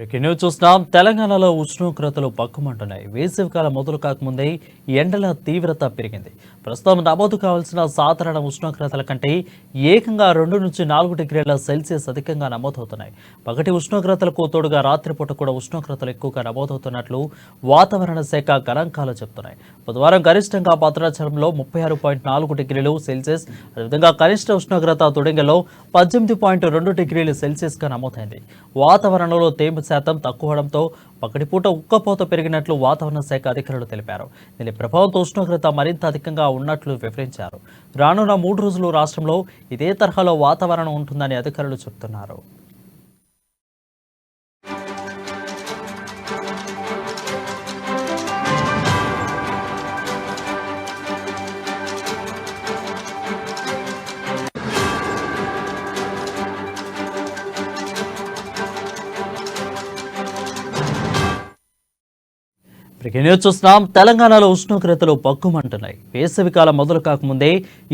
News చూస్తున్నాం. తెలంగాణలో ఉష్ణోగ్రతలు పక్కుమంటున్నాయి. వేసవికాలం మొదలు కాకముందే ఎండల తీవ్రత పెరిగింది. ప్రస్తుతం నమోదు కావాల్సిన సాధారణ ఉష్ణోగ్రతల కంటే ఏకంగా 2 నుంచి 4 డిగ్రీల సెల్సియస్ అధికంగా నమోదవుతున్నాయి. పగటి ఉష్ణోగ్రతలకు తోడుగా రాత్రిపూట కూడా ఉష్ణోగ్రతలు ఎక్కువగా నమోదవుతున్నట్లు వాతావరణ శాఖ గణాంకాలు చెబుతున్నాయి. బుధవారం గరిష్టంగా భద్రాచలంలో 36.4 డిగ్రీలు సెల్సియస్, అదేవిధంగా కనిష్ట ఉష్ణోగ్రత తొడింగలో 18.2 డిగ్రీల సెల్సియస్గా నమోదైంది. వాతావరణంలో తేమ శాతం తక్కువడంతో పగటిపూట ఉక్కపోత పెరిగినట్లు వాతావరణ శాఖ అధికారులు తెలిపారు. దీని ప్రభావంతో ఉష్ణోగ్రత మరింత అధికంగా ఉన్నట్లు వివరించారు. రానున్న 3 రోజులు రాష్ట్రంలో ఇదే తరహాలో వాతావరణం ఉంటుందని అధికారులు చెబుతున్నారు. న్యూస్ చూస్తున్నాం. తెలంగాణలో ఉష్ణోగ్రతలు పక్కుమంటున్నాయి. వేసవికాలం మొదలు కాకముందే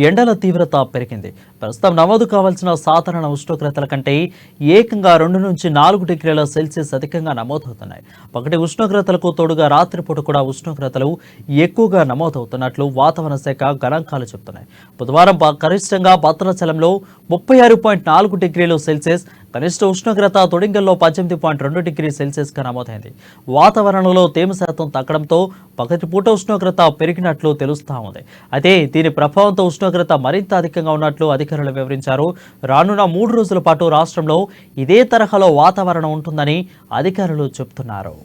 ఎండల తీవ్రత పెరిగింది. ప్రస్తుతం నమోదు కావాల్సిన సాధారణ ఉష్ణోగ్రతల కంటే ఏకంగా 2 నుంచి 4 డిగ్రీల సెల్సియస్ అధికంగా నమోదవుతున్నాయి. పగటి ఉష్ణోగ్రతలకు తోడుగా రాత్రిపూట కూడా ఉష్ణోగ్రతలు ఎక్కువగా నమోదవుతున్నట్లు వాతావరణ శాఖ గణాంకాలు చెబుతున్నాయి. బుధవారం గరిష్టంగా భద్రాచలంలో 36.4 డిగ్రీలు సెల్సియస్, కనిష్ట ఉష్ణోగ్రత తొడింగల్లో 18.2 డిగ్రీ సెల్సియస్గా నమోదైంది. వాతావరణంలో తేమ శాతం తగ్గడంతో పగటిపూట ఉష్ణోగ్రత పెరిగినట్లు తెలుస్తా ఉంది. అయితే దీని ప్రభావంతో ఉష్ణోగ్రత మరింత అధికంగా ఉన్నట్లు అధికారులు వివరించారు. రానున్న 3 రోజుల పాటు రాష్ట్రంలో ఇదే తరహాలో వాతావరణం ఉంటుందని అధికారులు చెబుతున్నారు.